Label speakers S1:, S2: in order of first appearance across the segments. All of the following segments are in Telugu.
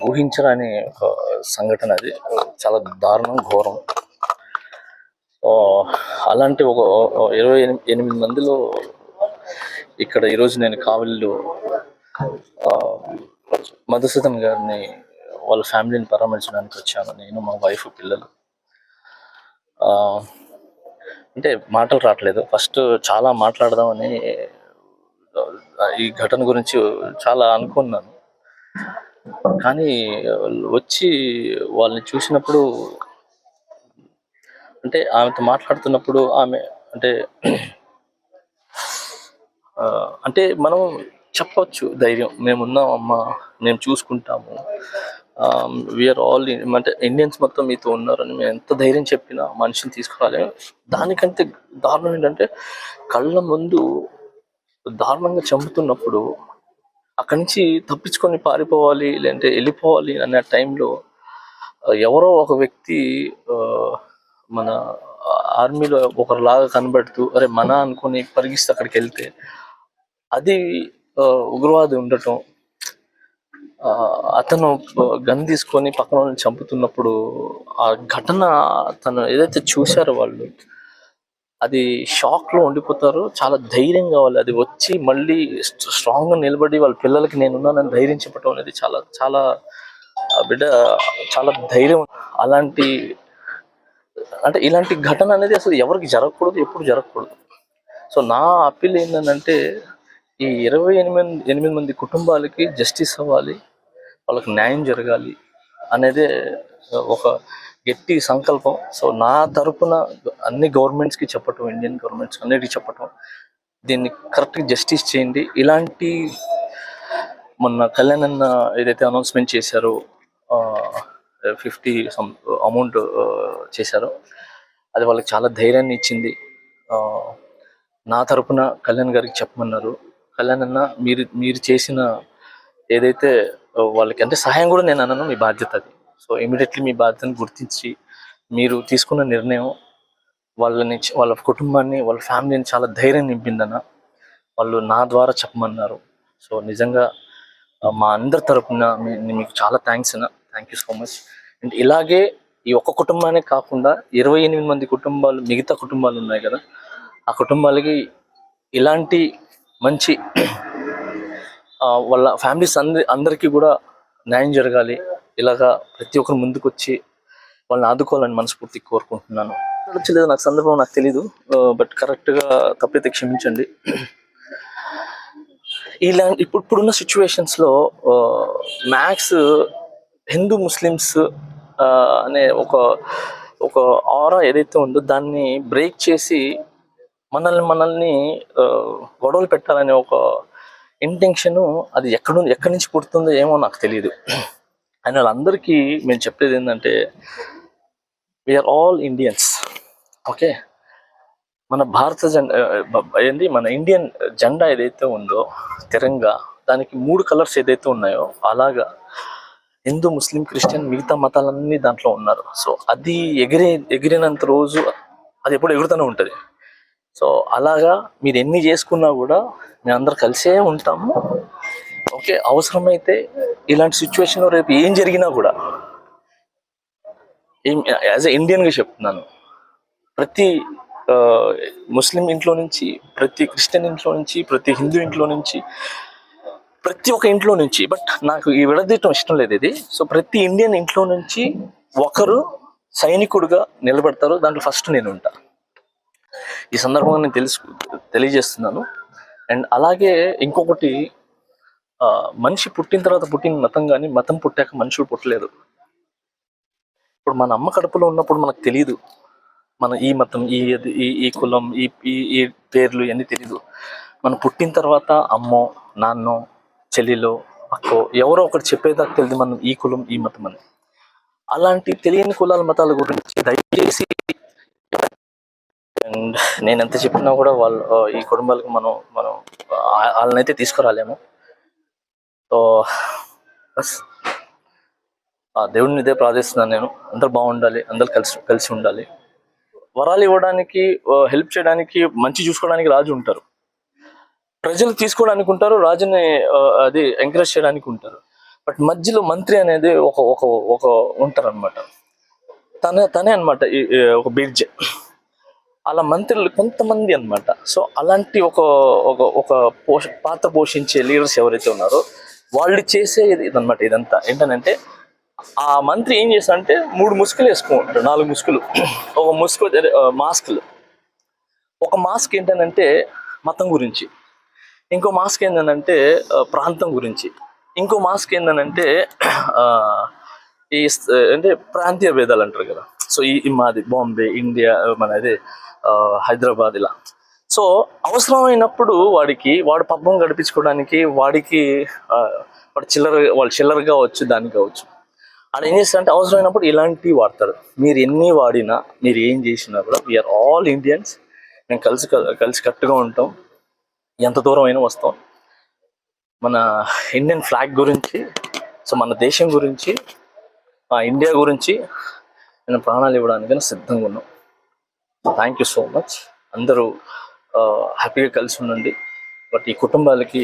S1: ఊహించరాని ఒక సంఘటన, అది చాలా దారుణం, ఘోరం. అలాంటి ఒక 28 మందిలో ఇక్కడ ఈరోజు నేను కావలిలో మధుసూదన్ గారిని వాళ్ళ ఫ్యామిలీని పరామర్శించడానికి వచ్చాను. నేను, మా వైఫ్, పిల్లలు. అంటే మాటలు రావట్లేదు. ఫస్ట్ చాలా మాట్లాడదామని ఈ ఘటన గురించి చాలా అనుకున్నాను, కానీ వచ్చి వాళ్ళని చూసినప్పుడు, అంటే ఆమెతో మాట్లాడుతున్నప్పుడు ఆమె అంటే మనం చెప్పొచ్చు ధైర్యం, మేమున్నాం అమ్మా, మేము చూసుకుంటాము, వీఆర్ ఆల్, అంటే ఇండియన్స్ మొత్తం మీతో ఉన్నారని మేము ఎంత ధైర్యం చెప్పినా మనిషిని తీసుకోవాలి. దానికంటే దారుణం ఏంటంటే కళ్ళ ముందు దారుణంగా చంపుతున్నప్పుడు అక్కడి నుంచి తప్పించుకొని పారిపోవాలి, లేదంటే వెళ్ళిపోవాలి అనే టైంలో ఎవరో ఒక వ్యక్తి మన ఆర్మీలో ఒకరిలాగా కనబడుతూ అరే మన అనుకుని పరిగిస్తే అక్కడికి వెళ్తే అది ఉగ్రవాది ఉండటం, అతను గన్ తీసుకొని పక్కన వాళ్ళని చంపుతున్నప్పుడు ఆ ఘటన తను ఏదైతే చూశారో వాళ్ళు అది షాక్లో ఉండిపోతారు. చాలా ధైర్యం కావాలి, అది వచ్చి మళ్ళీ స్ట్రాంగ్గా నిలబడి వాళ్ళ పిల్లలకి నేనున్నానని ధైర్యం చెప్పడం అనేది చాలా చాలా బిడ్డ చాలా ధైర్యం. ఇలాంటి ఘటన అనేది అసలు ఎవరికి జరగకూడదు, ఎప్పుడు జరగకూడదు. సో నా అప్పీల్ ఏంటంటే ఈ 28 మంది కుటుంబాలకి జస్టిస్ అవ్వాలి, వాళ్ళకి న్యాయం జరగాలి అనేదే ఒక గట్టి సంకల్పం. సో నా తరపున అన్ని గవర్నమెంట్స్కి చెప్పటం, ఇండియన్ గవర్నమెంట్స్ అన్నిటికీ చెప్పటం, దీన్ని కరెక్ట్గా జస్టిస్ చేయండి. ఇలాంటి మొన్న కళ్యాణ్ అన్న ఏదైతే అనౌన్స్మెంట్ చేశారో 50 అమౌంట్ చేశారో అది వాళ్ళకి చాలా ధైర్యాన్ని ఇచ్చింది. నా తరపున కళ్యాణ్ గారికి చెప్పమన్నారు. కళ్యాణ్ అన్న మీరు చేసిన ఏదైతే వాళ్ళకి అంటే సహాయం కూడా నేను అన్నాను, మీ బాధ్యత అది. సో ఇమీడియట్లీ మీ బాధ్యతను గుర్తించి మీరు తీసుకున్న నిర్ణయం వాళ్ళ కుటుంబాన్ని, వాళ్ళ ఫ్యామిలీని చాలా ధైర్యం నింపిందన్న. వాళ్ళు నా ద్వారా చెప్పమన్నారు. సో నిజంగా మా అందరి తరపున మీకు చాలా థ్యాంక్స్ అన్న, thank you so much. And ఇలాగే ఈ ఒక్క కుటుంబానే కాకుండా 28 మంది కుటుంబాలు, మిగతా కుటుంబాలు ఉన్నాయి కదా, ఆ కుటుంబాలకి ఇలాంటి మంచి వాళ్ళ ఫ్యామిలీస్ అందరికీ కూడా న్యాయం జరగాలి. ఇలాగా ప్రతి ఒక్కరు ముందుకు వచ్చి వాళ్ళని ఆదుకోవాలని మనస్ఫూర్తిగా కోరుకుంటున్నాను. నచ్చలేదు నాకు సందర్భం, నాకు తెలీదు, బట్ కరెక్ట్గా తప్పైతే క్షమించండి. ఇప్పుడున్న సిచ్యువేషన్స్లో మ్యాక్స్ హిందూ ముస్లిమ్స్ అనే ఒక ఆరా ఏదైతే ఉందో దాన్ని బ్రేక్ చేసి మనల్ని గొడవలు పెట్టాలనే ఒక ఇంటెన్షను, అది ఎక్కడి నుంచి పుడుతుందో ఏమో నాకు తెలియదు. అయిన వాళ్ళందరికీ మేము చెప్పేది ఏంటంటే వీఆర్ ఆల్ ఇండియన్స్, ఓకే. మన భారత జెండా మన ఇండియన్ జెండా ఏదైతే ఉందో తిరంగా, దానికి 3 కలర్స్ ఏదైతే ఉన్నాయో అలాగా హిందూ, ముస్లిం, క్రిస్టియన్ మిగతా మతాలన్నీ దాంట్లో ఉన్నారు. సో అది ఎగిరినంత రోజు అది ఎప్పుడు ఎగురుతూనే ఉంటుంది. సో అలాగా మీరు ఎన్ని చేసుకున్నా కూడా మేమందరం కలిసే ఉంటాము, ఓకే. అవసరమైతే ఇలాంటి సిచ్యువేషన్లో రేపు ఏం జరిగినా కూడా యాజ్ ఎ ఇండియన్గా చెప్తున్నాను, ప్రతి ముస్లిం ఇంట్లో నుంచి, ప్రతి క్రిస్టియన్ ఇంట్లో నుంచి, ప్రతి హిందూ ఇంట్లో నుంచి, ప్రతి ఒక్క ఇంట్లో నుంచి, బట్ నాకు ఈ విడదీయటం ఇష్టం లేదు ఇది. సో ప్రతి ఇండియన్ ఇంట్లో నుంచి ఒకరు సైనికుడుగా నిలబడతారు, దాంట్లో ఫస్ట్ నేను ఉంటా. ఈ సందర్భంగా నేను తెలియజేస్తున్నాను. అండ్ అలాగే ఇంకొకటి, మనిషి పుట్టిన తర్వాత పుట్టిన మతం, కానీ మతం పుట్టాక మనుషులు పుట్టలేదు. ఇప్పుడు మన అమ్మ కడుపులో ఉన్నప్పుడు మనకు తెలియదు మన ఈ మతం, ఈ కులం, ఈ పేర్లు ఇవన్నీ తెలీదు. మనం పుట్టిన తర్వాత అమ్మో, నాన్నో, చెల్లిలో అక్కో ఎవరో ఒకటి చెప్పేదాకా తెలియదు మనం ఈ కులం ఈ మతం అని. అలాంటి తెలియని కులాల మతాల గురించి దయచేసి, అండ్ నేను ఎంత చెప్పినా కూడా వాళ్ళు ఈ కుటుంబాలకు మనం మనం వాళ్ళనైతే తీసుకురాలేము. సో బస్ ఆ దేవుడిని ఇదే ప్రార్థిస్తున్నాను నేను. అందరు బాగుండాలి, అందరు కలిసి ఉండాలి. వరాలు ఇవ్వడానికి, హెల్ప్ చేయడానికి, మంచి చూసుకోవడానికి రాజు ఉంటారు, ప్రజలు తీసుకోవడానికి ఉంటారు, రాజుని అది ఎంకరేజ్ చేయడానికి ఉంటారు. బట్ మధ్యలో మంత్రి అనేది ఒక ఒక ఒక ఉంటారు అనమాట. తనే అనమాట ఒక బ్రిడ్జ్. అలా మంత్రులు కొంతమంది అనమాట. సో అలాంటి ఒక ఒక పాత్ర పోషించే లీడర్స్ ఎవరైతే ఉన్నారో వాళ్ళు చేసే ఇదనమాట. ఇదంతా ఏంటంటే ఆ మంత్రి ఏం చేస్తారంటే 3 ముసుగులు వేసుకుంటారు, 4 ముసుగులు. ఒక ముసుగు మాస్క్లు. ఒక మాస్క్ ఏంటంటే మతం గురించి, ఇంకో మాస్క్ ఏంటంటే ప్రాంతం గురించి, ఇంకో మాస్క్ ఏంటంటే ఈ అంటే ప్రాంతీయ భేదాలు అంటారు కదా. సో ఈ మాది బాంబే, ఇండియా, మనది హైదరాబాద్, ఇలా. సో అవసరమైనప్పుడు వాడు పబ్బం గడిపించుకోవడానికి వాడికి వాడు చిల్లర కావచ్చు, దానికి కావచ్చు. అలా ఏం చేస్తారంటే అవసరమైనప్పుడు ఇలాంటివి వాడతారు. మీరు ఎన్ని వాడినా, మీరు ఏం చేసినా కూడా వీఆర్ ఆల్ ఇండియన్స్. మేము కలిసి కట్టుగా ఉంటాం, ఎంత దూరం అయినా వస్తాం. మన ఇండియన్ ఫ్లాగ్ గురించి, సో మన దేశం గురించి, ఇండియా గురించి నేను ప్రాణాలు ఇవ్వడానికైనా సిద్ధంగా ఉన్నాం. Thank you so much. అందరూ హ్యాపీగా కలిసి ఉండండి. బట్ ఈ కుటుంబాలకి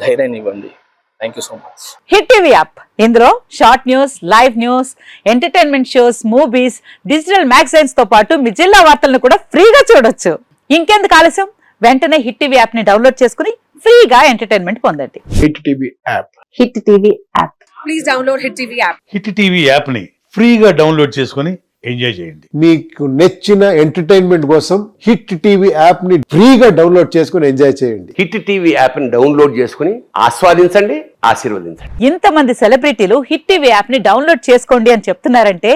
S1: ధైర్యాన్ని ఇవ్వండి. Thank you so much.
S2: Hit TV app, ఇందులో short news, live news, entertainment shows, movies, digital magazines తో పాటు మీ జిల్లా వార్తలను కూడా ఫ్రీగా చూడొచ్చు. ఇంకెందుకు ఆలస్యం, వెంటనే హిట్ టీవీ యాప్ ని డౌన్లోడ్ చేసుకుని ఫ్రీగా ఎంటర్టైన్మెంట్ పొందండి.
S3: Hit TV app.
S2: Hit TV app.
S4: Please download hit TV app.
S5: Hit TV app ని ఫ్రీగా డౌన్లోడ్ చేసుకుని ఎంజాయ్ చేయండి.
S3: మీకు నచ్చిన ఎంటర్టైన్మెంట్ కోసం హిట్ టీవీ యాప్ ని ఫ్రీగా డౌన్లోడ్ చేసుకుని ఎంజాయ్ చేయండి.
S6: హిట్ టీవీ యాప్ ని డౌన్లోడ్ చేసుకుని ఆస్వాదించండి, ఆశీర్వదించండి.
S2: ఇంతమంది సెలబ్రిటీలు హిట్ టీవీ యాప్ ని డౌన్లోడ్ చేసుకోండి అని చెప్తున్నారంటే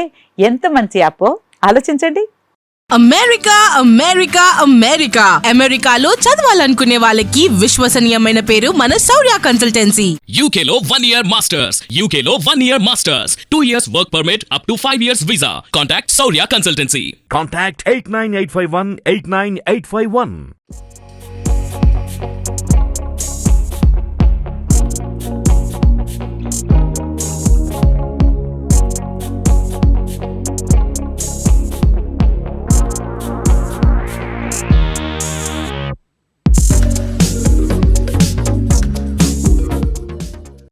S2: ఎంత మంచి యాప్ ఆలోచించండి.
S4: అమెరికా అమెరికాలో చదవాలనుకునే వాళ్ళకి విశ్వసనీయమైన పేరు మన శౌర్య కన్సల్టెన్సీ.
S7: UK లో 1 year masters. UK లో 1 year masters. 2 years work permit up to 5 years visa. Contact Saurya Consultancy.
S8: Contact 89851 89851.